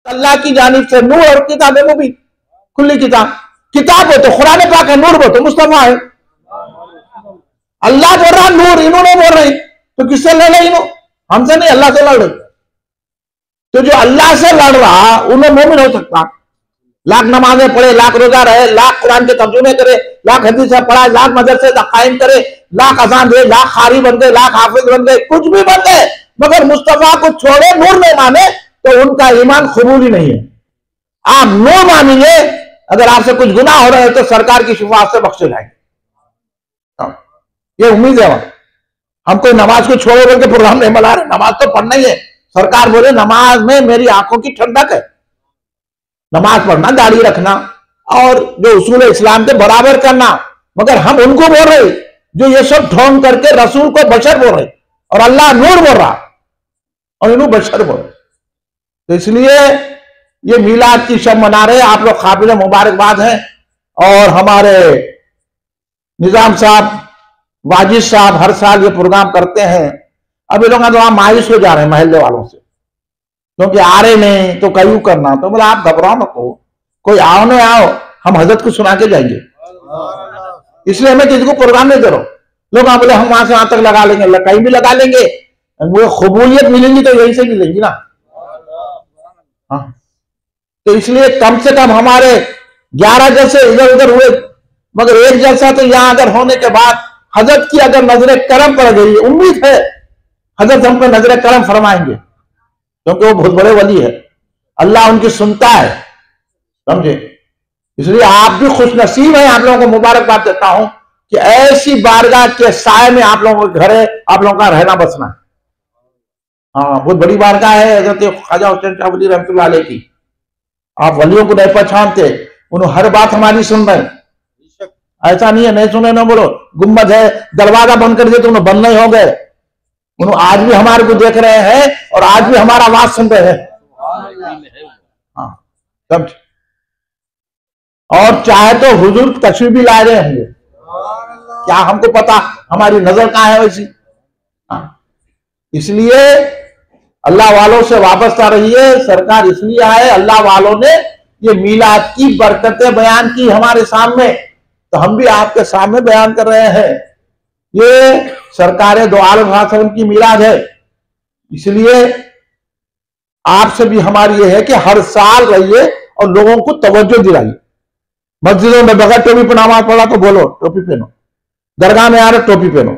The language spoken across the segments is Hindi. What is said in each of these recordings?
अल्लाह की जानिब से नूर और किताब है, वो भी खुली किताब हो तो कुरान पाक है, नूर हो तो मुस्तफा है। अल्लाह बोल रहा नूर, इन्होंने बोल रहे, तो किससे लड़ रहे? इन्हों हमसे नहीं, अल्लाह से लड़ रहे। तो जो अल्लाह से लड़ रहा उन्हें मोमिन हो सकता? लाख नमाजें पढ़े, लाख रोजा रहे, लाख कुरान के तर्जुमे करे, लाख हदीस पढ़ाए, लाख मदरसे कायम करे, लाख अजान दे, लाख खारी बन गए, लाख हाफिज बन गए, कुछ भी बन गए, मगर मुस्तफा को छोड़े, नूर नहीं माने, तो उनका ईमान कबूल ही नहीं है। आप नूर मानेंगे, अगर आपसे कुछ गुनाह हो रहे हैं तो सरकार की शिफात से बख्शे जाएंगे। ये उम्मीद है। हम कोई नमाज को छोड़ो बोल के प्रोग्राम नहीं बना रहे, नमाज तो पढ़ना ही है। सरकार बोले नमाज में मेरी आंखों की ठंडक है, नमाज पढ़ना, दाढ़ी रखना और जो उसूल इस्लाम के बराबर करना। मगर हम उनको बोल रहे जो ये सब ढोंग करके रसूल को बशर बोल रहे और अल्लाह नूर बोल रहा और इन्हों बशर बोल रहे। तो इसलिए ये मीलाद की शब मना रहे, आप लोग काबिल मुबारकबाद हैं। और हमारे निजाम साहब, वाजिद साहब हर साल ये प्रोग्राम करते हैं। अब ये लोग तो वहां मायूस हो जा रहे हैं महल्ले वालों से, क्योंकि आ रहे नहीं तो कयूं करना। तो बोला आप घबराओ नको, कोई आओ न आओ, हम हजरत को सुना के जाएंगे, इसलिए हमें किसी को प्रोग्राम नहीं दे रहा। लोग बोले हम वहां से वहां तक लगा लेंगे, कहीं भी लगा लेंगे, वो कबूलियत मिलेंगी तो यहीं से मिलेंगी ना। हाँ, तो इसलिए कम से कम हमारे 11 जलसे इधर उधर हुए, मगर एक जलसा तो यहां अगर होने के बाद हजरत की अगर नजर करम पड़ गई, उम्मीद है हजरत हम पे नजर करम फरमाएंगे, क्योंकि वो बहुत बड़े वली है, अल्लाह उनकी सुनता है, समझे। इसलिए आप भी खुश नसीब हैं, आप लोगों को मुबारकबाद देता हूं कि ऐसी बारगाह के साए में आप लोगों के घर है, आप लोगों का रहना बसना है। हाँ, बहुत बड़ी बारगाह है हजरत ख्वाजा हुसैन शाह वली रहमतुल्लाह अलैह की। आप वलियों को नहीं पहचानते, उन्होंने हर बात हमारी सुन रहे, ऐसा नहीं है नहीं सुने ना बोलो। गुम्बद है, दरवाजा बंद कर दिए तो उन्हें बंद नहीं हो गए, उन्होंने आज भी हमारे को देख रहे हैं और आज भी हमारा आवाज सुन रहे हैं। हाँ, समझ। और चाहे तो हुजूर तशरीफ भी ला रहे होंगे, क्या हमको पता, हमारी नजर कहां है वैसी। हाँ, इसलिए अल्लाह वालों से वापस आ रही है सरकार, इसलिए आए अल्लाह वालों ने ये मीलाद की बरकतें बयान की हमारे सामने, तो हम भी आपके सामने बयान कर रहे हैं। ये सरकार दो आलम वसल्लम की मीलाद है, इसलिए आपसे भी हमारी ये है कि हर साल रहिए और लोगों को तवज्जो दिलाइए। मस्जिदों में बगैर टोपी पर नमाज पढ़ा तो बोलो टोपी पहनो, दरगाह में आ रहे टोपी पहनो।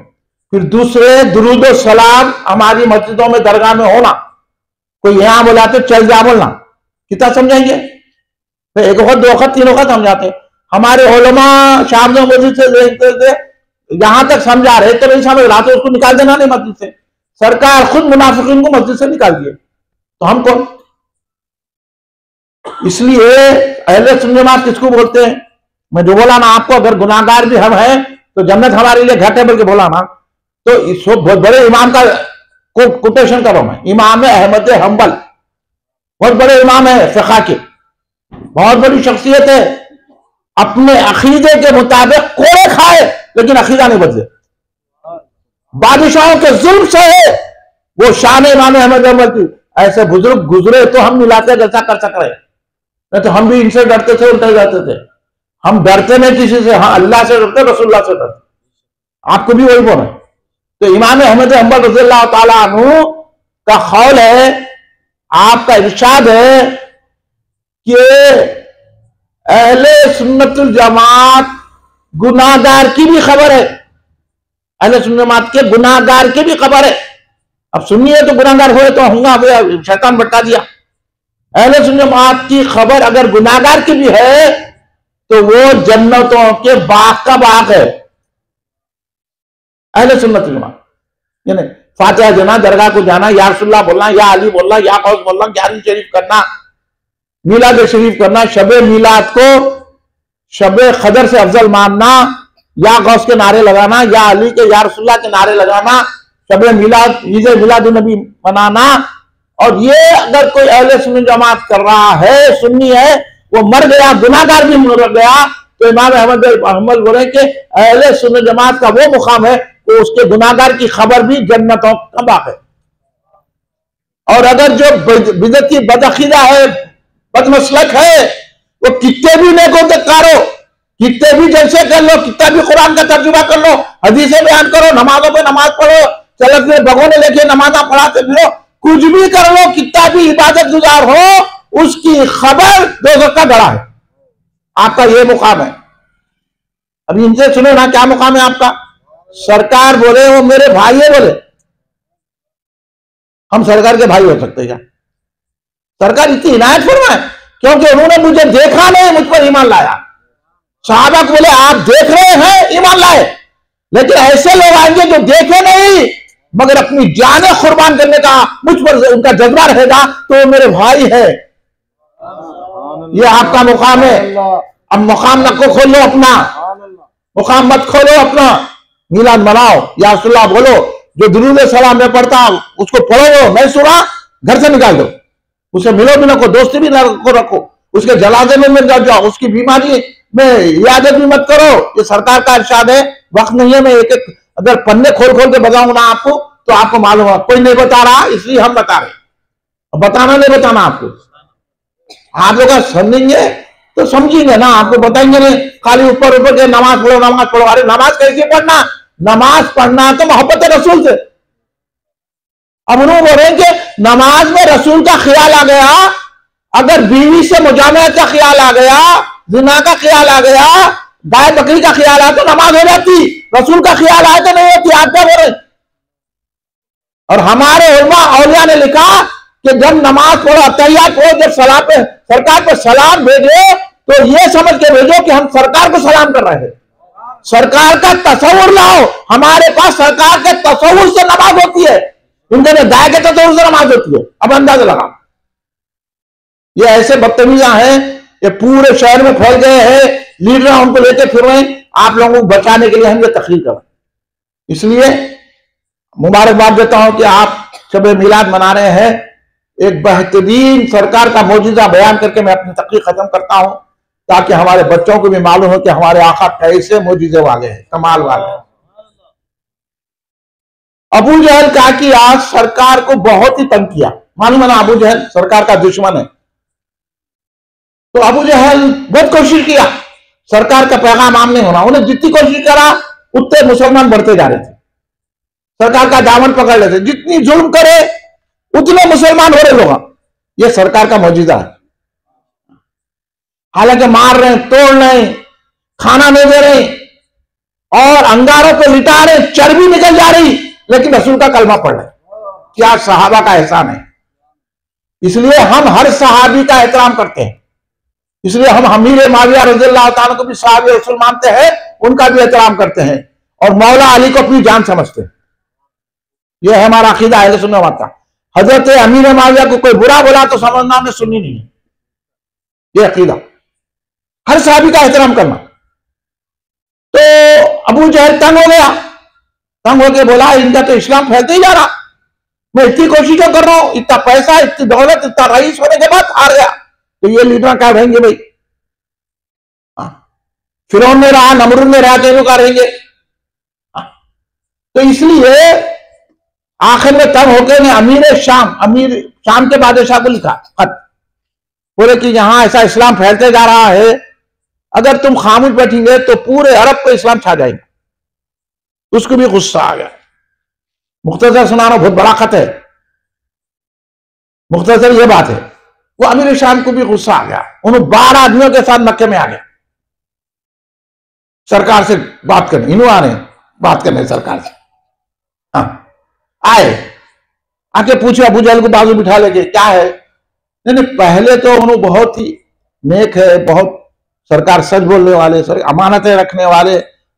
फिर दूसरे दुरूद और सलाम हमारी मस्जिदों में दरगाह में होना, कोई यहां बोलाते चल जा बोलना, कितना समझाएंगे? तो एक वक्त, दो वक्त, तीन वक्त समझाते। हमारे उलमा शाम मस्जिद से यहां तक समझा रहे तो नहीं समझ रहा, तो उसको निकाल देना नहीं मस्जिद से। सरकार खुद मुनाफिकीन को मस्जिद से निकाल दिए, तो हम कौन? इसलिए अहले सुन्नत जमात किसको बोलते हैं? मैं जो बोला ना आपको, अगर गुनाहगार भी हम हैं तो जन्नत हमारे लिए घट है बोल के बोला ना, तो इस बहुत बड़े इमाम का कोटेशन करो मैं, इमाम अहमद हंबल, बहुत बड़े इमाम है फिक़ह के, बहुत बड़ी शख्सियत है, अपने अकीदे के मुताबिक कोड़े खाए लेकिन अकीदा नहीं बदले, बादशाहों के जुल्म से है वो शान इमाम अहमद हंबल की। ऐसे बुजुर्ग गुजरे तो हम मिलाते जैसा कर सक रहे, नहीं तो हम भी इनसे डरते थे, उल्टे जाते थे। हम डरते नहीं किसी से, हाँ अल्लाह से डरते, रसूलुल्लाह से डरते, आपको भी वही बोला। तो इमाम अहमद हंबल रज़ियल्लाहु ताला अन्हु का कौल है, आपका इरशाद है कि अहले सुन्नतुल जमात गुनाहगार की भी खबर है, अहले सुन्नत जमात के गुनाहगार की भी खबर है। अब सुन्नी है तो गुनाहगार हुए तो होगा, शैतान भटका दिया। अहले सुन्नत जमात की खबर अगर गुनाहगार की भी है तो वो जन्नतों के बाग का बाग है। अहले सुन्नत जमात यानी फातिहा देना, दरगाह को जाना, या रसूलुल्लाह बोलना, या अली बोलना, या गौस बोलना, ग्यारहवीं शरीफ करना, मीलाद शरीफ करना, शबे मीलाद को शबे कदर से अफजल मानना, या गौस के नारे लगाना, या अली के, या रसूलुल्लाह के नारे लगाना, शबे मीलाद, ईद मिलाद नबी मनाना। और ये अगर कोई अहले सुन्नत जमात कर रहा है, सुन्नी है, वो मर गया, गुनाहगार भी मर गया, तो इमाम अहमद हंबल बोले कि अहले सुन्नत जमात का वो मुकाम है तो उसके गुनाहगार की खबर भी जन्नतों का बाग है। और अगर जो बिदअती बदअकीदा है, बदमसलक है। वो कितने भी नेकोकार हो, कितने भी जलसे कर लो, कितना भी कुरान का तर्जुमा कर लो, हदीसें बयान करो, नमाजों पे नमाज पढ़ो, चलत में भगोने लेके नमाजा पढ़ाते फिरो, कुछ भी कर लो, कितना भी इबादत गुजार हो, उसकी खबर दोज़ख का डरा है। आपका ये मुकाम है। अभी इनसे सुनो ना, क्या मुकाम है आपका? सरकार बोले वो मेरे भाई है, बोले हम सरकार के भाई हो सकते क्या? सरकार इतनी इनायत फरमाए क्योंकि उन्होंने मुझे देखा नहीं, मुझ पर ईमान लाया। सहाबा को बोले आप देख रहे हैं, ईमान लाए, लेकिन ऐसे लोग आएंगे जो देखे नहीं मगर अपनी जाने कुर्बान करने का मुझ पर उनका जज्बा रहेगा, तो वो मेरे भाई है। ये आपका मुकाम है। अब मुकाम न को खोलो अपना, मुकाम मत खोलो अपना। मिलाद मनाओ, या रसूलुल्लाह बोलो, जो दुरूद सलाम में पढ़ता उसको पढ़ो, नहीं सुना घर से निकाल दो, उसे मिलो भी ना को, दोस्ती भी ना को रखो, उसके जनाजे में मिल जाओ, उसकी बीमारी में इयादत भी मत करो। ये सरकार का इरशाद है, वक्त नहीं है मैं एक एक अगर पन्ने खोल खोल के बताऊं ना आपको तो आपको मालूम है। कोई नहीं बता रहा इसलिए हम बता रहे, बताना नहीं बताना आपको। आप लोग समझेंगे तो समझेंगे ना, आपको बताएंगे नहीं खाली ऊपर ऊपर के नमाज पढ़ो नमाज पढ़ो। अरे नमाज कैसे पढ़ना? नमाज पढ़ना तो मोहब्बत रसूल से। अब उन्होंने बोल रहे हैं कि नमाज में रसूल का ख्याल आ गया, अगर बीवी से मुजामत का ख्याल आ गया, जिना का ख्याल आ गया, गाय बकरी का ख्याल आया तो नमाज हो जाती, रसूल का ख्याल आया तो नहीं होती। आप क्या बोल रहे? और हमारे उलमा औलिया ने लिखा कि जब नमाज पढ़ो, तहियात पढ़ो, जब सलाम पे सरकार पर सलाम भेजो तो ये समझ के भेजो कि हम सरकार को सलाम कर रहे हैं। सरकार का तस्वुर लाओ, हमारे पास सरकार के तस्वुर से नमाज होती है, उनके दाय के तस्वुर से नमाज होती है। अब अंदाजा लगा। ये ऐसे बदतमीजा हैं, ये पूरे शहर में फैल गए हैं, लीडर उनको लेके फिर रहे हैं। आप लोगों को बचाने के लिए हम ये तकरीर कर, इसलिए मुबारकबाद देता हूं कि आप शब मिलाद मना रहे हैं। एक बेहतरीन सरकार का मौजूदा बयान करके मैं अपनी तकरीर खत्म करता हूं, ताकि हमारे बच्चों को भी मालूम हो कि हमारे आका कैसे मौजूदे वाले हैं, कमाल वाले हैं। अबू जहल का कि आज सरकार को बहुत ही तंग किया, मालूम है ना, अबू जहल सरकार का दुश्मन है। तो अबू जहल बहुत कोशिश किया सरकार का पैगाम आम नहीं होना, उन्हें जितनी कोशिश करा उतने मुसलमान बढ़ते जा रहे थे, सरकार का दामन पकड़ लेते, जितनी जुल्म करे उतने मुसलमान हो रहे लोग। ये सरकार का मौजूदा है। हालांकि मार रहे, तोड़ रहे, खाना नहीं दे रहे और अंगारों को लिटा रहे, चर्बी निकल जा रही, लेकिन रसूल का कलमा पढ़ रहे। क्या सहाबा का एहसान है। इसलिए हम हर सहाबी का एहतराम करते हैं, इसलिए हम अमीर माविया रज़ियल्लाहु ताला को भी सहाबी रसूल मानते हैं, उनका भी एहतराम करते हैं और मौला अली को अपनी जान समझते हैं। यह है हमारा अकीदा अहले सुन्नत वल जमात। हजरत अमीर माविया को कोई बुरा बोला तो समझना हमने सुनी नहीं है, यह अकीदा। हर सहाबी का एहतराम करना। तो अबू जहल तंग हो गया, तंग होकर बोला इनका तो इस्लाम फैलते ही जा रहा, मैं इतनी कोशिशें कर रहा हूं, इतना पैसा, इतनी दौलत, इतना रईस होने के बाद हार गया, तो ये लीडर क्या रहेंगे भाई? फिरौन में रहा, नमरूद में रहा, तेनों का रहेंगे। तो इसलिए आखिर में तब होकर अमीर शाम के बादशाह को लिखा खत, बोले कि यहां ऐसा इस्लाम फैलते जा रहा है, अगर तुम खामोश बैठेंगे तो पूरे अरब को इस्लाम छा जाएगा। उसको भी गुस्सा आ गया। मुख्तसर सुनाना, बहुत बड़ा खत है, मुख्तसर ये बात है। वो अमीर शाम को भी गुस्सा आ गया, उन्होंने 12 आदमियों के साथ मक्के में आ गया सरकार से बात करने, इन्हों आ रहे बात करने सरकार से। हाँ आए, आके पूछे अबू जहल को बाजू बिठा लेके, क्या है? नहीं, पहले तो उन्होंने बहुत ही नेक है, बहुत सरकार सच बोलने वाले, अमानतें रखने वाले,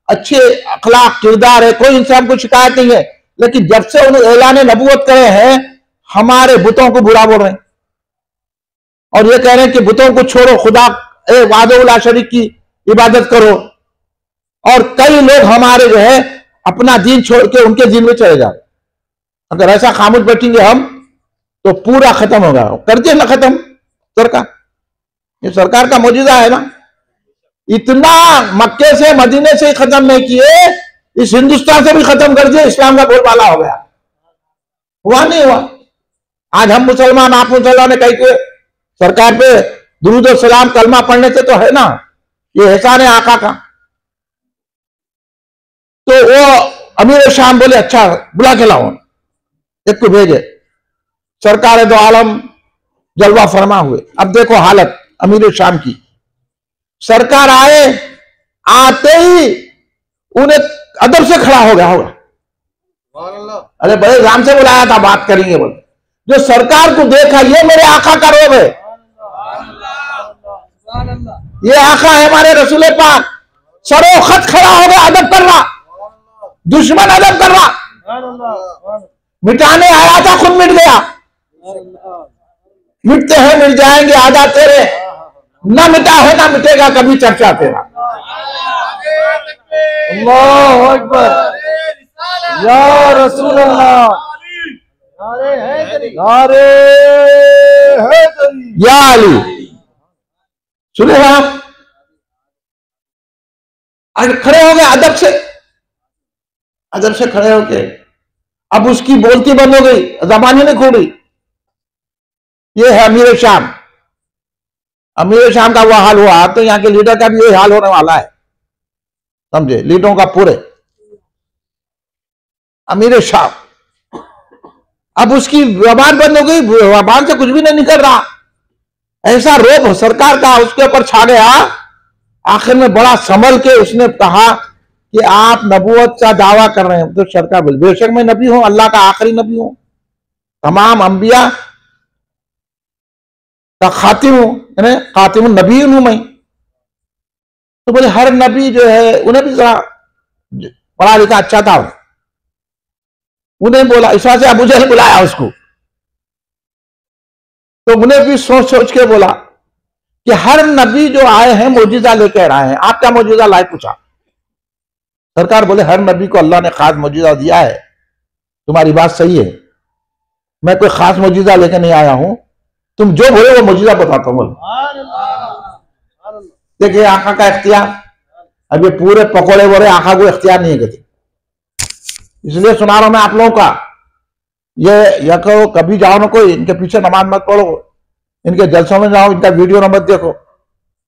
अच्छे अखलाक किरदार है, कोई इनसे हमको शिकायत नहीं है, लेकिन जब से उन्होंने ऐलान नबूवत करे हैं हमारे बुतों को बुरा बोल रहे हैं और ये कह रहे हैं कि बुतों को छोड़ो, खुदा वादउल शरीक की इबादत करो। और कई लोग हमारे जो है अपना दीन छोड़ के उनके दीन में चले जाए। अगर ऐसा खामोश बैठेंगे हम तो पूरा खत्म होगा, कर दिए ना खत्म सरकार। ये सरकार का मौजूदा है ना, इतना मक्के से मदीने से खत्म नहीं किए, इस हिंदुस्तान से भी खत्म कर दिए, इस्लाम का बोलबाला हो गया। हुआ नहीं हुआ? आज हम मुसलमान, आप मुसलमान कहीं के सरकार पे दुरूद और सलाम कलमा पढ़ने से तो है ना, ये एहसान है आका का। तो वो अमीर शाम बोले अच्छा बुला के लाओ, एक को भेजे। सरकार दो आलम जलवा फरमा हुए। अब देखो हालत अमीर शाम की। सरकार आए, आते ही उन्हें अदब से खड़ा हो गया होगा। अरे बड़े राम से बुलाया था, बात करेंगे बोले। जो सरकार को देखा, ये मेरे आका का रोब है, ये आका है हमारे रसूल पाक। सरोखत खड़ा हो गया, अदब कर रहा, दुश्मन अदब कर रहा। मिटाने आया था, खुद मिट गया। मिटते हैं मिट जाएंगे, आजा तेरे, ना मिटा है ना मिटेगा कभी चर्चा तेरा। अल्लाहु अकबर, या रसूल अल्लाह, नारे हैदरी, या अली। सुने आप, आज खड़े हो गए अदब से, अदब से खड़े होके। अब उसकी बोलती बंद हो गई, जबान ही नहीं खोली। ये है अमीर शाम। अमीर शाम का वो हाल हुआ, तो यहाँ के लीडर का भी यही हाल होने वाला है, समझे, लीडरों का पूरे। अमीर शाम, अब उसकी जबान बंद हो गई, जबान से कुछ भी नहीं निकल रहा। ऐसा रोब सरकार का उसके ऊपर छा गया। आखिर में बड़ा संभल के उसने कहा कि आप नबूवत का दावा कर रहे हैं। तो सरकार बोली बेशक मैं नबी हूं, अल्लाह का आखिरी नबी हूं, तमाम अंबिया का खातिम हूं, यानी खातिम नबी हूं मैं। तो बोले हर नबी जो है, उन्हें भी पढ़ा लिखा अच्छा था, उन्हें बोला, इस वजह से अबू जहल बुलाया उसको। तो उन्हें भी सोच सोच के बोला कि हर नबी जो आए हैं मौजूदा लेकर आए हैं, आप क्या मौजूदा लाए, पूछा। सरकार बोले हर नबी को अल्लाह ने खास मौजूदा दिया है, तुम्हारी बात सही है, मैं कोई खास मौजूदा लेकर नहीं आया हूं, तुम जो बोले वो मौजूदा बताता हूं। देखिए आका का इख्तियार, अब ये पूरे पकौड़े बोले आका को इख्तियार नहीं करते, इसलिए सुना रहा हूं मैं आप लोगों का। ये या कहो कभी जाओ ना कोई, इनके पीछे नमाज मत पढ़ो, इनके जलसों में जाओ, इनका वीडियो न मत देखो,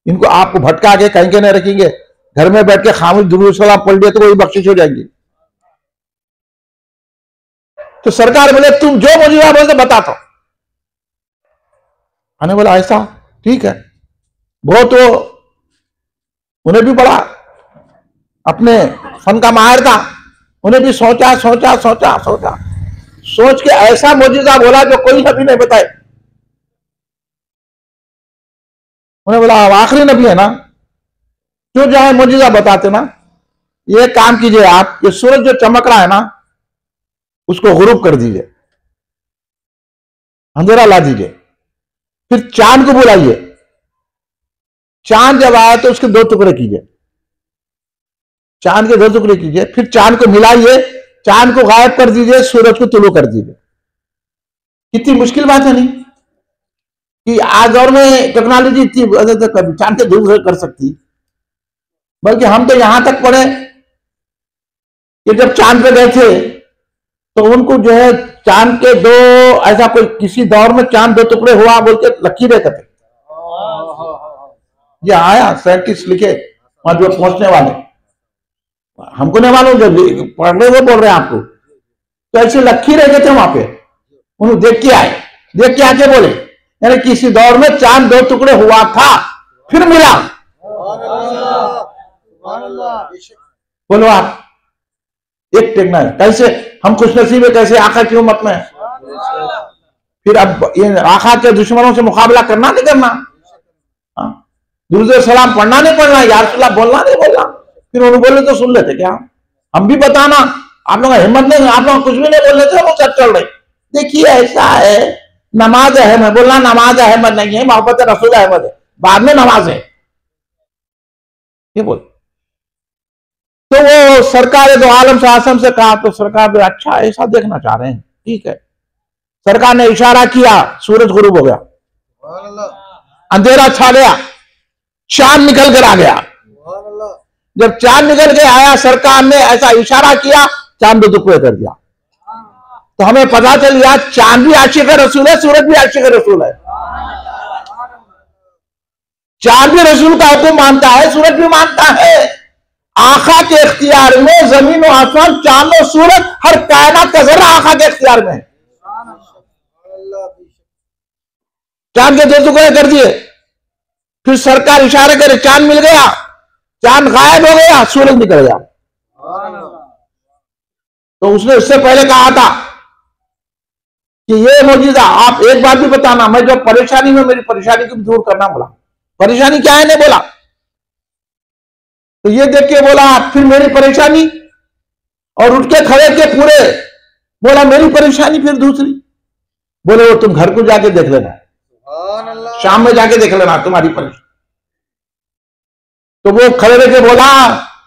इनको आपको भटका के कहीं के नहीं रखेंगे। घर में बैठ के खामोश दुरूद सलाम पढ़ लिया तो वही बख्शिश हो जाएंगी। तो सरकार बोले तुम जो मौजूदा बोलते बताता हूं। मैंने बोला ऐसा ठीक है। वो तो उन्हें भी बड़ा अपने फन का माहिर था, उन्हें भी सोचा सोचा सोचा सोचा सोच के ऐसा मौजूदा बोला जो कोई नबी नहीं बताए। उन्हें बोला अब आखिरी नबी है ना, जो चाहे मौजूदा बताते ना। ये काम कीजिए आप, ये सूरज जो चमक रहा है ना, उसको गुरूब कर दीजिए, अंधेरा ला दीजिए, फिर चांद को बुलाइए। चांद जब आए तो उसके दो टुकड़े कीजिए, चांद के दो टुकड़े कीजिए, फिर चांद को मिलाइए, चांद को गायब कर दीजिए, सूरज को तुलू कर दीजिए। कितनी मुश्किल बात है नहीं कि आज दौर में टेक्नोलॉजी इतनी कभी चांद के दूर कर सकती, बल्कि हम तो यहां तक पढ़े कि जब चांद पे गए थे तो उनको जो है चांद के दो, ऐसा कोई किसी दौर में चांद दो टुकड़े हुआ बोल के लकीरें करते। ये आया साइंटिस्ट लिखे वहां जो पहुंचने वाले, हमको नहीं मालूम, जो पढ़ रहे वो बोल रहे हैं आपको। तो ऐसे लकीरें गए थे वहां पे, उन्होंने देख के आए, देख के आके बोले यानी किसी दौर में चांद दो टुकड़े हुआ था फिर मिला। बोलो आप, एक टेकना है कैसे हम खुशनसीब है, कैसे आका की उम्मत में। फिर अब ये आका के दुश्मनों से मुकाबला करना नहीं करना, दुरूद सलाम पढ़ना नहीं पढ़ना, या रसूलल्लाह बोलना नहीं बोलना। फिर उन्होंने बोले तो सुन लेते क्या, हम भी बताना, आप लोग हिम्मत नहीं, आप लोग कुछ भी नहीं बोल रहे थे, वो सब चल रहे। देखिए ऐसा है, नमाज अहमद, बोलना नमाज अहमद नहीं है, मोहब्बत रसूल अहमद है, बाद में नमाज है, ये बोल। तो वो सरकार दो आलम आसम से कहा, तो सरकार भी अच्छा ऐसा देखना चाह रहे हैं, ठीक है। सरकार ने इशारा किया, सूरज गुरूब हो गया, अंधेरा छा गया, चांद निकल कर आ गया। जब चांद निकल के आया, सरकार ने ऐसा इशारा किया, चांद दो टुकड़े कर दिया। तो हमें पता चल गया चांद भी आशिक रसूल है, सूरज भी आशिक रसूल है। चांद भी रसूल का हुक्म मानता है, सूरज भी मानता है। आका के इख्तियार में जमीन और आसमान, चांद और सूरज, हर कायनात का जरा आका के इख्तियार में है। चांद के 2 टुकड़े कर दिए, फिर सरकार इशारा करे चांद मिल गया, चांद गायब हो गया, सूरज निकल गया। तो उसने उससे पहले कहा था कि ये मौजूदा आप एक बात भी बताना, मैं जो परेशानी में, मेरी परेशानी को दूर करना बोला। परेशानी क्या है ने बोला, तो ये देख के बोला फिर मेरी परेशानी, और उठ के खड़े के पूरे बोला मेरी परेशानी, फिर दूसरी। बोले वो तुम घर को जाके देख लेना, शाम में जाके देख लेना तुम्हारी परेशानी। तो वो खड़े रह के बोला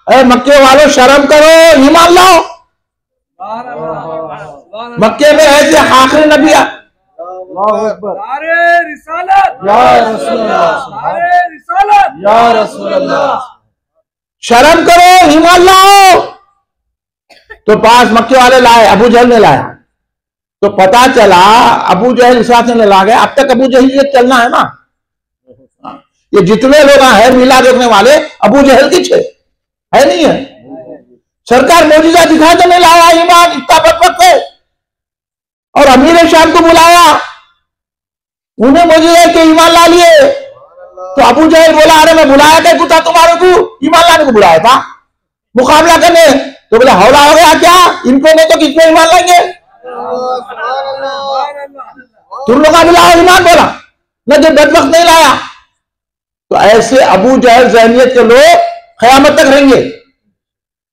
अरे मक्के वालों शर्म करो, ईमान लाओ। मक्के में ऐसे आखिरी नबी शर्म करो, ईमान लाओ। तो पास मक्के वाले लाए, अबू जहल ने लाया। तो पता चला अबू जहल इस ने ला गया। अब तक अबू जहल ये चलना है ना, ये जितने लोग हैं मिलाद रोकने वाले अबू जहल की छे है, नहीं है। सरकार मौजूदा दिखा तो नहीं लाया ईमान, इतना बकबक है। और अमीर शाम को बुलाया, उन्हें मौजूदा के ईमान ला लिए। तो अबू जहल बोला अरे मैं बुलाया क्या कुछ था तुम्हारे को, ईमान लाने को बुलाया था मुकाबला करने। तो बोला हौला हो गया क्या, इनको नहीं तो किसमें ईमान लाएंगे, तुम लोग का बुलाओ ईमान बोला न, जो बदबख्त नहीं लाया। तो ऐसे अबू जहल ज़हनियत के लोग क़यामत तक रहेंगे।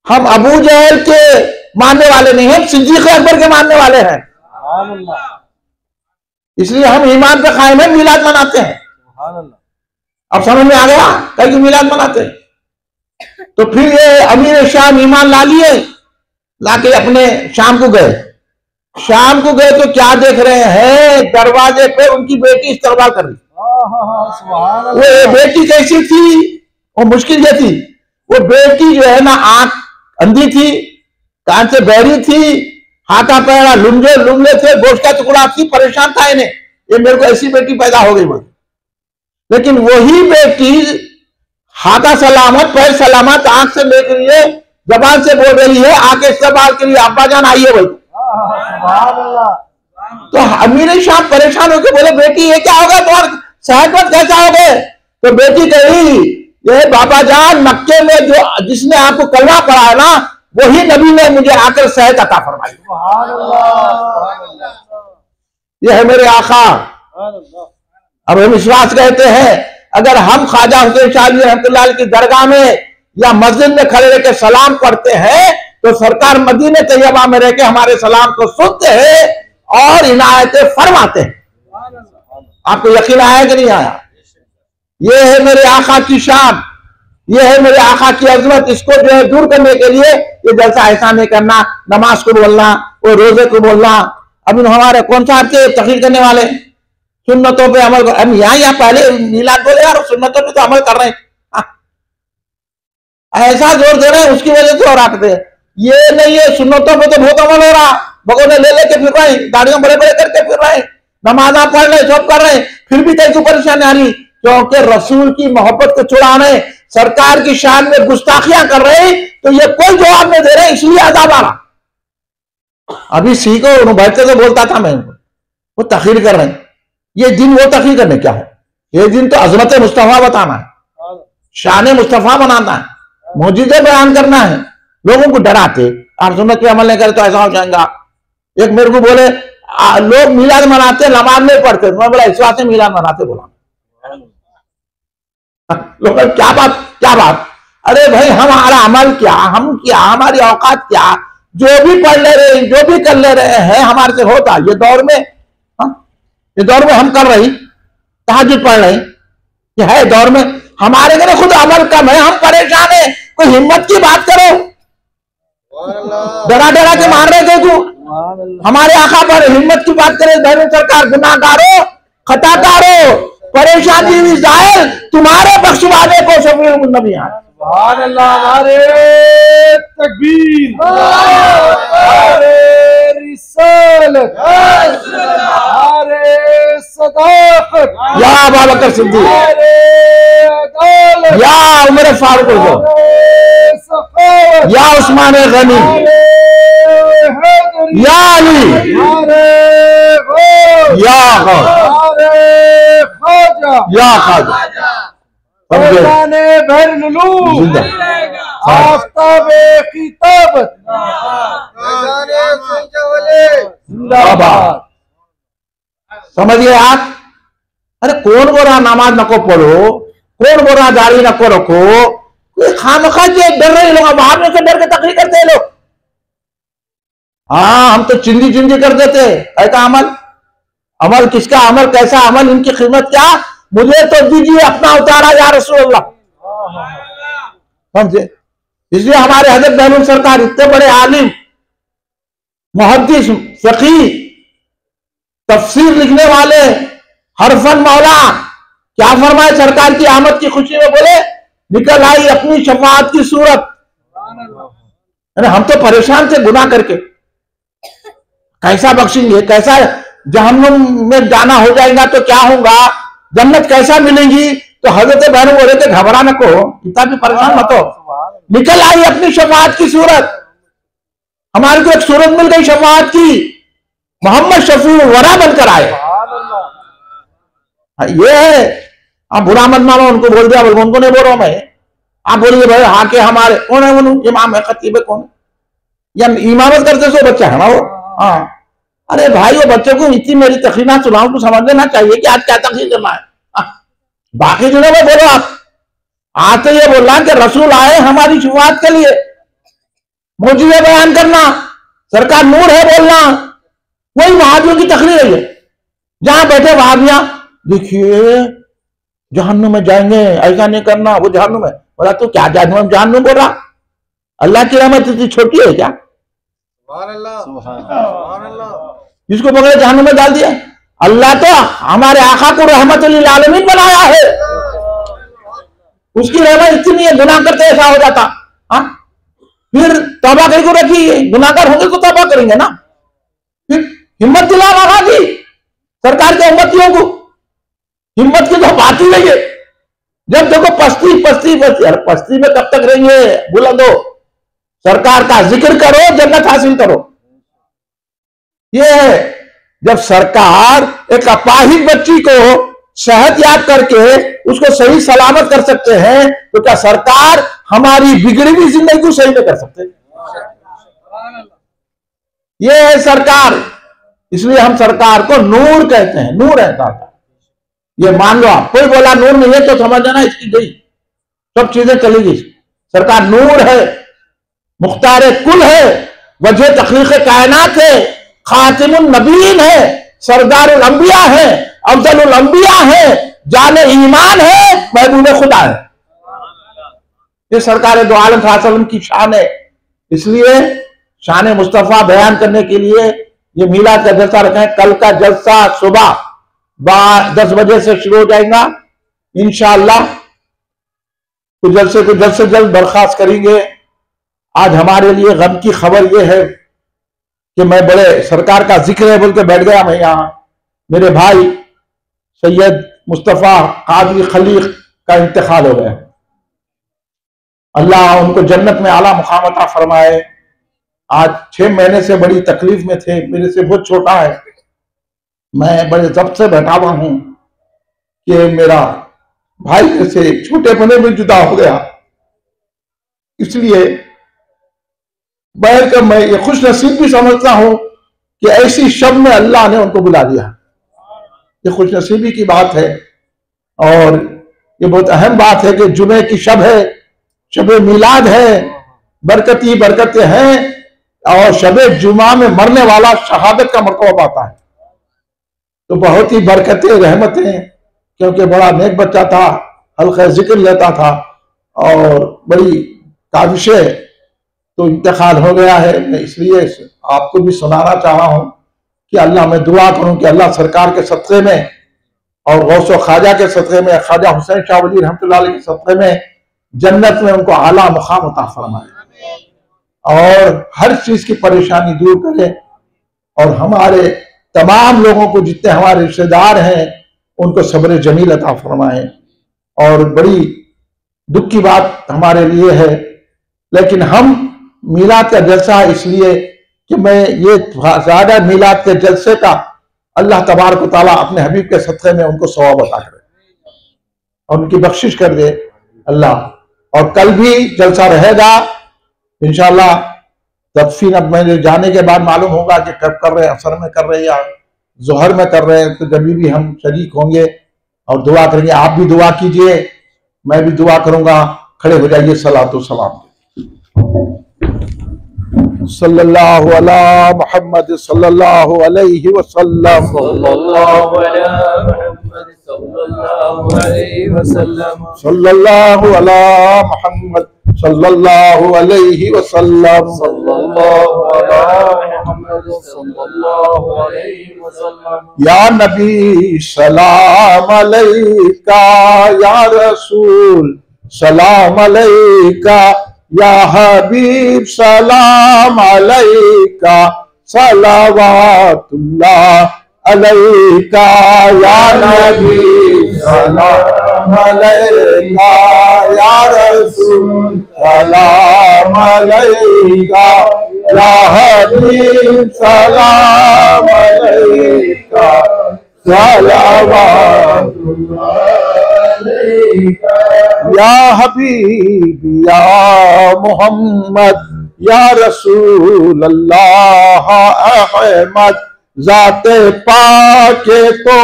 हम अबू जहल के मानने वाले नहीं, हम सिद्दीक़ अकबर के मानने वाले हैं। इसलिए हम ईमान पे कायम है, मिलाद मनाते हैं। अब समझ में आ गया कहीं की मिलाद मनाते हैं। तो फिर ये अमीर शाम ईमान ला लिए, लाके अपने शाम को गए। शाम को गए तो क्या देख रहे हैं, दरवाजे पे उनकी बेटी इस्तकबाल कर रही। वो बेटी कैसी थी, वो मुश्किल ये थी। वो बेटी जो है ना आंख अंधी थी, कान से बहरी थी, हाथा पैरा लुंगे थे, गोश्त का टुकड़ा थी, परेशान था इन्हें, ये मेरे को ऐसी बेटी पैदा हो गई। लेकिन वही बेटी हाथा सलामत, पैर सलामत, आंख से देख रही है, जबान से बोल रही है, आके इस्तेमाल के लिए अब्बा जान आइए भाई। तो अमीर शाम परेशान होकर बोले बेटी ये क्या होगा, तुम्हारे सेहतमंद कैसा हो गए। तो बेटी कही ये बाबा जान मक्के में जो जिसने आपको कलमा पढ़ा है ना, वही नबी ने मुझे आकर सेहत अता फरमाई। ये है मेरे आका। अब हम विश्वास कहते हैं अगर हम ख्वाजा हुसैन शाह रहमतुल्लाह की दरगाह में या मस्जिद में खड़े रहकर सलाम पढ़ते हैं तो सरकार मदीने तैयबा में रहकर हमारे सलाम को सुनते हैं और इनायतें फरमाते हैं। आपको यकीन आया कि नहीं आया? ये है मेरे आका की शान, ये है मेरे आका की अजमत। इसको जो है दूर करने के लिए ये जलसा ऐसा नहीं करना, नमाज को बोलना, वो रोजे को बोलना। अभी हमारे कौन सा आपके तकरीर करने वाले सुन्नतों पे अमल कर, हम यहाँ पहले मिलाद बोले यार, सुन्नतों पे तो अमल कर रहे हैं, ऐसा जोर दे रहे हैं उसकी वजह से और आते हैं। ये नहीं है, सुन्नतों पे तो बहुत अमल हो रहा, भगोने ले लेके फिर रहे हैं, दाढ़ियों बड़े बड़े करके फिर रहे हैं, नमाजा पढ़ रहे, सब कर रहे हैं, फिर भी कहीं परेशानी आ रही क्योंकि रसूल की मोहब्बत को चुराने, सरकार की शान में गुस्ताखियां कर रहे हैं, तो ये कोई जवाब नहीं दे रहे, इसलिए अजाब आ रहा। अभी सीखो बैठते तो बोलता था मैं, वो तकरीर कर रहे हैं। ये दिन वो तकरीर करने क्या है, ये दिन तो अजमत मुस्तफा बताना है, शान मुस्तफा बनाना है, मौजूदे बयान करना है, लोगों को डराते आप सुन्नत पे अमल नहीं करे तो ऐसा हो जाएगा। एक मेरे को बोले लोग मिलाद मनाते नमाज नहीं पढ़ते, मैं बोला इस बात से मिलाद मनाते, बोला लोग क्या बात। अरे भाई हमारा अमल क्या, हम क्या, हमारी औकात क्या, जो भी पढ़ ले रहे जो भी कर ले रहे हैं हमारे से होता। ये दौर में हम कर रही तहज्जुद पढ़ रहे, ये है दौर में हमारे घर खुद अमल कम है, हम परेशान है। कोई हिम्मत की बात करो, डरा के मार रहे थे तू, हमारे आका पर हिम्मत की बात करे। बहन सरकार गुनाहगारो, खताकारो, परेशानी में जाहिर तुम्हारे बख्शवाने को शफीउल नबी है। सुभान अल्लाह, हमारे तकबीर, हमारे रिसालत, हमारे सदाकत, या अबू बकर सिद्दीक, नारे अदालत, या उमर फारूक, नारे सखावत, या उस्मान गनी, नारे हैदरी, या अली, नारे गौस, या गौस, नारे ख्वाजा, या खाजा। समझे? फैजाने बहरनुलू, जिंदा। आफ्ताबे किताबत, जिंदाबाद। समझिए आप। अरे कौन बोल रहा नमाज नको पढ़ो, कौन बोल रहा दाढ़ी नको रखो, खामखा के डर रहे लोग, बाहर में से डर के तकलीफ करते हैं लोग। हाँ, हम तो चिंदी चिंदी कर देते ऐसा अमल। अमल किसका अमल, कैसा अमल, इनकी खिदमत क्या, मुझे तो दीजिए अपना उतारा या रसूल अल्लाह। समझे? इसलिए हमारे हजरत बहनूल सरकार इतने बड़े आलिम, मुहद्दिस, फकीह, तफसीर लिखने वाले, हरफन मौला, क्या फरमाए सरकार की आमद की खुशी में, बोले निकल आई अपनी शफाअत की सूरत। हम तो परेशान थे गुनाह करके, कैसा बख्शेंगे, कैसा जहन्नुम में जाना हो जाएगा तो क्या होगा, जन्नत कैसा मिलेगी। तो हजरत बहन बोले थे घबरा न को, इतना भी परेशान मत हो, निकल आई अपनी शफाअत की सूरत। हमारे को एक सूरत मिल गई शफाअत की, मोहम्मद शफी वरा बनकर आए। ये है, आप बुरा मत मानो, उनको बोल दिया, बोल उनको नहीं बोल रहा हूं मैं। आप बोलिए भाई हाँ के हमारे कौन है, वो इमाम है, खतीब है, कौन है, या इमामत करते सो बच्चा है ना वो। हाँ, अरे भाई वो बच्चे को इतनी मेरी तकरीर सुनाऊं तो समझ लेना चाहिए कि आज क्या तकरीर करना है। बाकी दिनों में बोलो आप, आज तो ये बोलना कि रसूल आए हमारी शुरुआत के लिए, मौजूदा बयान करना, सरकार नूर है बोलना, वही वहाबियों की तकरीर है ये। जहां बैठे वहाबियां, देखिए जहन्नुम में जाएंगे, ऐसा नहीं करना, वो जहन्नुम में, बोला तू क्या जहन्नुम बोल रहा, अल्लाह की रहमत इतनी छोटी है क्या, जिसको पकड़े जहन्नुम में डाल दिया। अल्लाह तो हमारे आका को रहमतुल लिल आलमीन बनाया है, उसकी रहमत इतनी है, गुनाह करते ऐसा हो जाता। हाँ, फिर तौबा करके रखिए, गुनाहगार होंगे तो तौबा करेंगे ना। फिर हिम्मत दिला रहा की सरकार के उम्मतियों को, हिम्मत की तो बात ही नहीं है। जब देखो पस्ती पस्ती पस्ती, अरे पस्ती में कब तक रहेंगे, बुलंदो, सरकार का जिक्र करो, जन्नत हासिल करो। ये है, जब सरकार एक अपाहिज बच्ची को सेहत याद करके उसको सही सलामत कर सकते हैं, तो क्या सरकार हमारी बिगड़ी हुई जिंदगी को सही नहीं कर सकते। ये है सरकार, इसलिए हम सरकार को नूर कहते हैं, नूर है सरकार। ये मान लो आप, कोई बोला नूर नहीं है तो समझ जाना इसकी गई, सब चीजें चलेगी। सरकार नूर है, मुख्तार कुल है, वजह तखलीक कायनात है, खातिमुन नबीन है, सरदारुल अंबिया है, अफजलुल अंबिया है, जाने ईमान है, महबूब खुदा है। ये सरकार दो आलम सल्लल्लाहु अलैहि वसल्लम की शान है। इसलिए शान मुस्तफा बयान करने के लिए ये मीलाद का जलसा रखें। कल का जलसा सुबह 10 बजे से शुरू हो जाएगा इंशाअल्लाह। तो जलसे को जल्द से जल्द बर्खास्त करेंगे। आज हमारे लिए गम की खबर यह है कि मैं बड़े सरकार का जिक्र है बोल के बैठ गया मैं यहाँ। मेरे भाई सैयद मुस्तफा कादरी खलीक का इंतकाल हो गया। अल्लाह उनको जन्नत में आला मुकाम अता फरमाए। आज 6 महीने से बड़ी तकलीफ में थे, मेरे से बहुत छोटा है, मैं बड़े जब्त से बैठा हुआ हूं कि मेरा भाई से छोटे पने में जुदा हो गया। इसलिए बैठ कर मैं ये खुश नसीब भी समझता हूं कि ऐसी शब में अल्लाह ने उनको बुला दिया। ये खुश नसीबी की बात है और ये बहुत अहम बात है कि जुमे की शब है, शब मिलाद है, बरकती बरकतें हैं और शब जुमा में मरने वाला शहादत का मरतबा पाता है। तो बहुत ही बरकतें रहमतें, क्योंकि बड़ा नेक बच्चा था, हल्का जिक्र लेता था और बड़ी काविशें, तो इंतकाल हो गया है। मैं इसलिए आपको भी सुनाना चाह रहा हूं कि अल्लाह, मैं दुआ करूं कि अल्लाह सरकार के सदक़े में और गौसो ख्वाजा के सदक़े में, ख्वाजा हुसैन शाह वली रहमतुल्लाह अलैह के सदक़े में जन्नत में उनको आला मुकाम अता फरमाए और हर चीज की परेशानी दूर करे और हमारे तमाम लोगों को, जितने हमारे रिश्तेदार हैं, उनको सब्र जमील अता फरमाए। और बड़ी दुख की बात हमारे लिए है, लेकिन हम मीलाद का जलसा इसलिए कि मैं ये ज्यादा मीलाद के जलसे का अल्लाह तबारक व तआला अपने हबीब के सदक़े में उनको सवाब अता करे और उनकी बख्शिश कर दे अल्लाह। और कल भी जलसा रहेगा इंशाअल्लाह। तदफीन अब मैंने जाने के बाद मालूम होगा कि कब कर रहे हैं, असर में कर रहे हैं या जोहर में कर रहे हैं, तो जब भी हम शरीक होंगे और दुआ करेंगे। आप भी दुआ कीजिए, मैं भी दुआ करूंगा। खड़े हो जाइए, सलातो सलाम सल्लल्लाहु अला मुहम्मद सल्लल्लाहु अलैहि वसल्लम सल्लल्लाहु अला मुहम्मद सल्लल्लाहु अलैहि वसल्लम सल्लल्लाहु अला मुहम्मद सल्लल्लाहु अलैहि वसल्लम सल्लल्लाहु अला मुहम्मद सल्लल्लाहु अलैहि वसल्लम। या नबी सलाम अलैका, या रसूल सलाम अलैका, या हबीब सलाम अलैका, सलावतुल्लाह अलैका। या नबी सलाम अलैका, या रसूल सलाम अलैका, या हबीब सलाम अलैका, सलावतुल्लाह अलैका। या हबीब या मोहम्मद, या रसूल अल्लाह अहमद, जाते पाके तो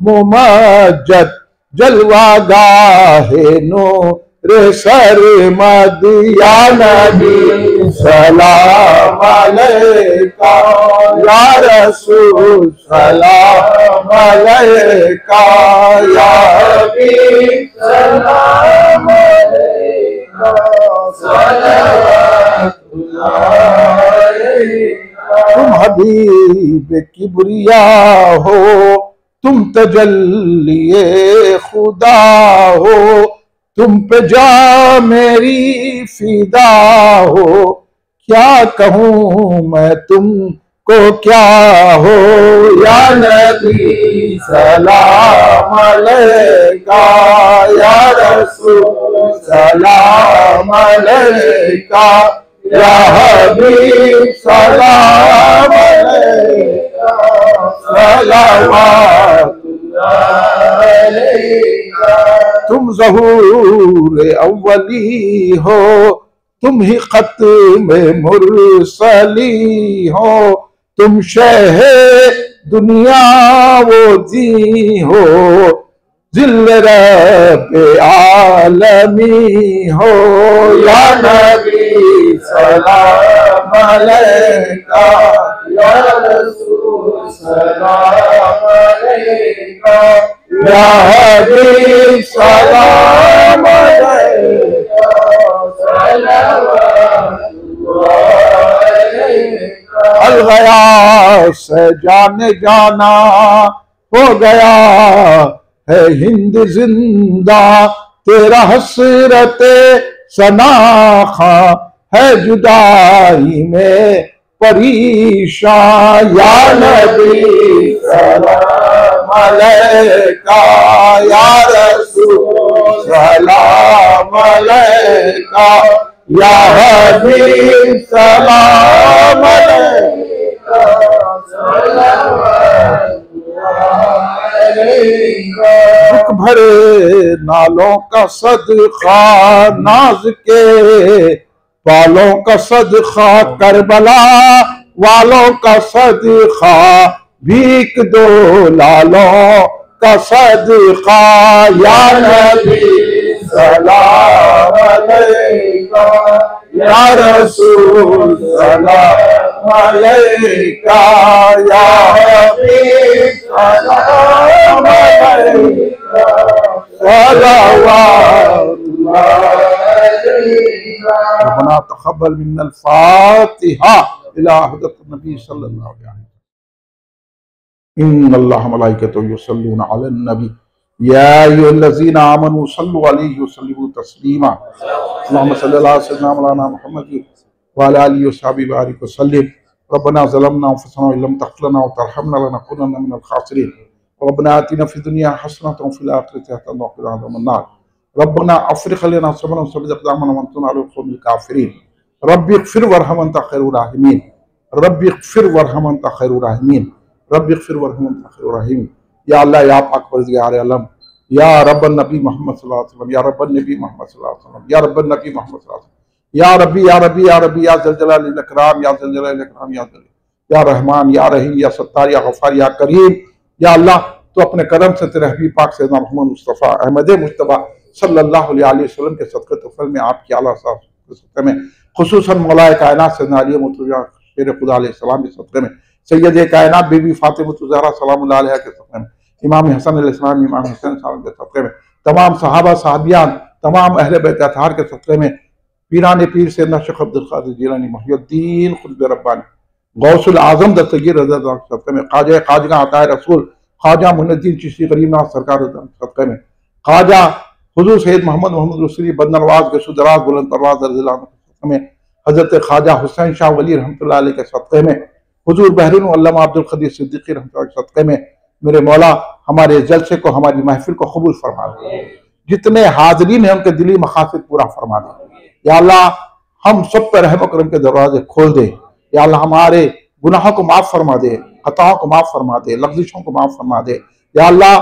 मुमज्जद, जलवा गाहे नूर सरमद। या नबी सलाम अलैका, या रसूल सलाम अलैका, या हबीब सलाम अलैका, सलावतुल्लाह अलैका। तुम हबीब किबरिया हो, तुम तजल्लिए खुदा हो, तुम पे जा मेरी फिदा हो। क्या कहूँ मैं तुमको क्या हो। या नबी सलाम अलैका, या रसूल सलाम अलैका, या हबीब सलाम अलैका, सलावतुल्लाह अलैका। तुम ज़हूर अव्वली हो, तुम ही ख़त्म मुरसली हो, तुम शह दुनिया वो दी हो, जिल्ल रब आलमी हो। या नबी सलाम अलैका, या रसूल सलाम अलैका, या हबीब सलाम अलैका, सलावतुल्लाह अलैका। अलगयास से जाने जाना हो गया है हिंद जिंदा, तेरा हसरते सनाखा है जुदाई में परेशान। या नबी सलाम अलैका, या रसूल सलाम अलैका, या हबीब सलाम अलैका, सलावतुल्लाह अलैका। दुख भरे नालों का सदका, नाज के वालों का सदका, करबला वालों का सदका, भीख दो लालों का सदका। या नबी सलाम अलैका, या रसूल सलाम अलैका, या हबीब सलाम अलैका, सलावतुल्लाह अलैका। रब्बना तक़ब्बल मिन्नल फ़ातिहा इला हज़रत नबी सल्लल्लाहु अलैहि वसल्लम। इन्नल्लाह मलाइकतहु युसल्लूना अलन नबी या अय्युहल्लज़ीना आमनू सल्लु अलैहि वसल्लिमू तस्लीमा। अल्लाहुम्मा सल्लि अला सय्यिदिना मौलाना मुहम्मद व अला आलिहि व सहाबिहि बारिक वसल्लिम। रब्बना ज़लमना अनफुसना व लम तग़फिर लना व तरहमना लनकुनन्ना मिनल ख़ासिरीन। रब्बना आतिना फ़िद दुनिया हसनतन व फ़िल आखिरति हसनतन व क़िना अज़ाबन नार। रब्बना अफ़्रिग़ अलैना सब्रन व सब्बित अक़दामना वंसूरना अलल क़ौमिल काफ़िरीन। रब्बिग़फ़िर वरहम अंता ख़ैरुर राहिमीन। रब्बिग़फ़िर वरहम अंता ख़ैरुर राहिमीन। रब्बिग़फ़िर वरहम अंता ख़ैरुर राहिमीन। या अल्लाह या पाक परवरदिगार आलम, या रब्बन नबी मोहम्मद सल्लल्लाहु अलैहि वसल्लम, या रब्बन नबी मोहम्मद सल्लल्लाहु अलैहि वसल्लम, या रब्बन नबी मोहम्मद सल्लल्लाहु अलैहि वसल्लम, या रब्बी या रब्बी या रब्बी या ज़ल जलालिल इकराम, या ज़ल जलालिल इकराम, या रहमान या रहीम या सत्तार या गफ़ार या करीम। या अल्लाह तो अपने करम से तेरे हबीब पाक सैयदना मोहम्मद मुस्तफ़ा अहमद मुज्तबा सल्लल्लाहु अलैहि वसल्लम के सदक़े तुफ़ल में, आपकी आला के सदक़े में, खुसूसन मौलाए कायनात सैयदना अली मुर्तज़ा शेर खुदा अलैहिस्सलाम के सदक़े में, सैयद कायनात बीबी फातिमा ज़हरा सलामुल्लाह अलैहा के सदक़े में, इमाम हसन अलैहिस्सलाम, इमाम हुसैन साहब के सदक़े में, तमाम सहाबा साहबियान, तमाम अहले बैत अतहार के सदक़े में, पीरान पीर सैयदना शेख अब्दुल क़ादिर जिलानी मुहियुद्दीन क़ुत्ब रब्बानी गौसुल आज़म दस्तगीर रज़ा के सदक़े में, ख्वाजा ख़ाजगा अताए रसूल ख्वाजा मुइनुद्दीन चिश्ती गरीबनाथ सरकार के सदक़े में, ख्वाजा हुज़ूर सैयद मोहम्मद रसूली बदनवाज के सुदराज बुलंद परवाज़ रज़ियल्लाहु अन्हु के सदक़े में, हज़रत ख्वाजा हुसैन शाह वली रहमतुल्लाह अलैह के सदक़े में, हुज़ूर बहरीन अल्लामा अब्दुल क़दीर सिद्दीक़ी रहमतुल्लाह के सदक़े में, मेरे मौला हमारे जलसे को, हमारी महफिल को कबूल फरमा दे। जितने हाज़रीन हैं उनके दिली मकासद पूरा फरमा दे। या अल्लाह हम सब पर रहम करम के दरवाजे खोल दे। या अल्लाह हमारे गुनाहों को माफ़ फरमा दे, खताओं को माफ़ फरमा दे, लग़्ज़िशों को माफ़ फरमा दे। या अल्लाह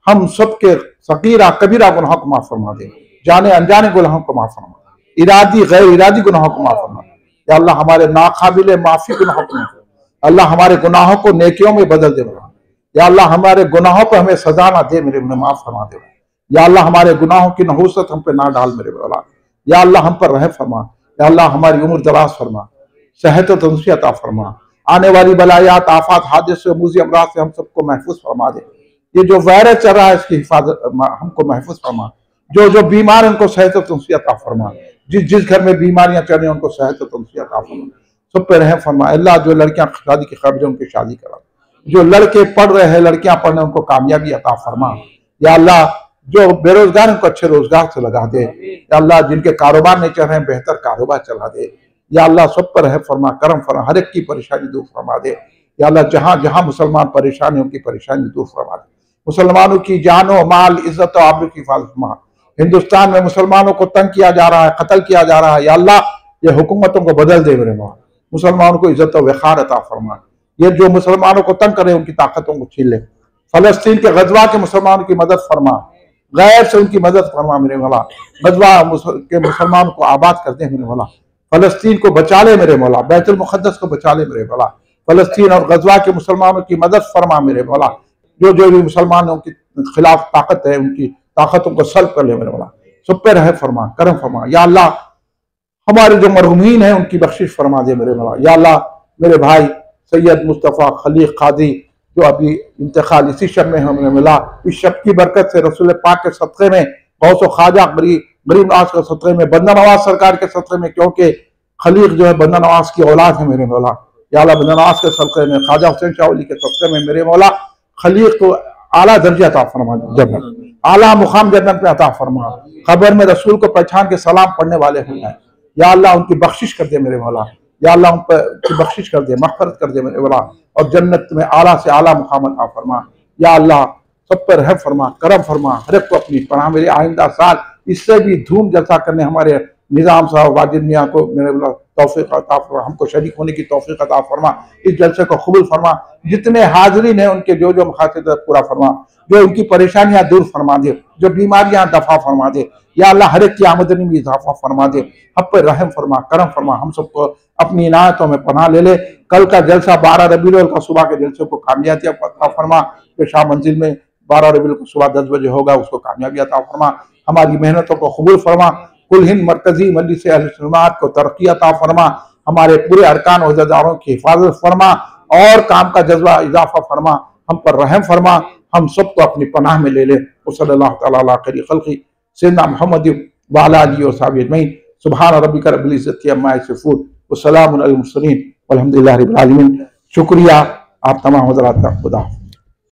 हम सब के सगीरा कबीरा गुनाहों को माफ़ फरमा दे, जाने अनजाने गुनाहों को माफ़ फरमा दे, इरादी गैर इरादी गुनाहों को माफ़ फरमा दे। या अल्लाह हमारे नाकाबिले माफ़ी गुनाहों को माफ़, अल्लाह हमारे गुनाहों को नेकियों में बदल दे। या अल्लाह हमारे गुनाहों पर हमें सजा ना दे, मेरे माफ़ फरमा दे। या अल्लाह हमारे गुनाहों की नहूसत हम पे ना डाल मेरे मौला। या अल्लाह हम पर रहम फरमा। या अल्लाह हमारी उम्र दराज फरमा, सेहत और तंदुरुस्ती अता फरमा, आने वाली बलायात आफात हादिसे मूज़ी अमराज से हम सबको महफूज फरमा दे। ये जो वायरस चल रहा है इसकी हिफाजत हमको महफूज फरमा। जो बीमार उनको सेहत और तंदुरुस्ती अता फरमा। जिस घर में बीमारियां चल रही हैं उनको सेहत और तंदुरुस्ती अता फरमा। सब पे रहम फरमा। अल्लाह जो लड़कियां शादी की ख्वाब उनकी शादी करा, जो लड़के पढ़ रहे हैं लड़कियां पढ़ रहे उनको कामयाबी अता फरमा। या अल्लाह जो बेरोजगार उनको अच्छे रोजगार से लगा दे। या अल्लाह जिनके कारोबार नहीं चल रहे हैं बेहतर कारोबार चला दे। या अल्लाह सब पर रहम फरमा, करम फरमा, हर एक की परेशानी दूर फरमा दे। या अल्लाह जहाँ जहाँ मुसलमान परेशान है उनकी परेशानी दूर फरमा दे। मुसलमानों की जानो माल इज्जत और आबरू की हिफाजत फरमा। हिंदुस्तान में मुसलमानों को तंग किया जा रहा है, कत्ल किया जा रहा है। या अल्लाह ये हुकूमतों को बदल दे मेरे मौला, मुसलमानों को इज्जत और वक़ार अता फरमा। ये जो मुसलमानों को तंग करे उनकी ताकतों को छीन ले। फलस्तीन के गजवा के मुसलमानों की मदद फरमा, गैर से उनकी मदद फरमा मेरे मौला। गजवा के मुसलमानों को आबाद करते हैं मेरे मौला। फलस्तीन को बचा ले मेरे मौला, बैतुल मुक़द्दस को बचा ले मेरे मौला। फलस्तीन और गजवा के मुसलमानों की मदद फरमा मेरे मौला। जो भी मुसलमानों के खिलाफ ताकत है उनकी ताकतों को सल्ब कर ले मेरे मौला। सब पे रहम फरमा, करम फरमा। या अल्लाह हमारे जो मरहूमीन हैं उनकी बख्शिश फरमा दे मेरे मौला। या अल्लाह मेरे भाई सैयद मुस्तफ़ा खलीक कादी जो अभी इंतकाल इसी शब में हमें मिला, इस शब की बरकत से रसूल पाक के सदक़े में, गौस ख्वाजा गरीब नवाज के सदक़े में, बंदा नवाज सरकार के सदक़े में, क्योंकि खलीक जो है बंदा नवाज की औलाद है मेरे मौला। या अल्लाह बंदा नवाज के सदक़े में, ख्वाजा हुसैन शाह वली के सदक़े में मेरे मौला खलीक को आला दर्जा अता फरमा, जन्नत आला मुकाम जन्नत में अता फरमा। खबर में रसूल को पहचान के सलाम पढ़ने वाले हो जाए। या अल्लाह उनकी बख्शिश कर दे मेरे मौला। या अल्लाह उन पर बख्शिश कर दे, मग़फ़िरत कर दे मेरे मौला, और जन्नत में आला से आला मुकाम अता फरमा। या अल्लाह सब पर रहम फरमा, करम फरमा, हर एक को अपनी पनाह मेरे आइंदा साल इससे भी धूम जलसा करने हमारे निज़ाम साहब वाजिद मियाँ को मेरे तौफीक अता फरमा, हमको शरीक होने की तौफीक अता फरमा। इस जलसे को कबूल फरमा। जितने हाज़रीन हैं उनके जो जो मक़ासद पूरा फरमा, जो उनकी परेशानियां दूर फरमा दे, जो बीमारियां दफा फरमा दे। या अल्लाह हर एक की आमदनी में इजाफा फरमा दे। हम पर रहम फरमा, करम फरमा, हम सबको अपनी इनायतों में पनाह ले ले। कल का जलसा 12 रबीउल अव्वल का सुबह के जलसे को कामयाबी अता फरमा। जो शाह मंजिल में 12 रबीउल को सुबह 10 बजे होगा उसको कामयाबी अता फरमा। हमारी मेहनतों को कबूल फरमा। कुल हिंद मरकजी मजलिस अहले सुन्नत को तरक्की अता फरमा। हमारे पूरे अरकान ओहदेदारों की हिफाजत फरमा और काम का जज्बा इजाफा फरमा। हम पर रहम फरमा, हम सबको अपनी पनाह में ले ले। सल्लल्लाहु तआला अला खैरि खल्क़ि सय्यिदना मुहम्मद व अला आलिहि व सहबिहि अजमईन। सुब्हान रब्बिका रब्बिल इज़्ज़ति अम्मा यसिफ़ून व सलामुन अलल मुरसलीन वल्हम्दुलिल्लाहि रब्बिल आलमीन। शुक्रिया आप तमाम हज़रात का। खुदा।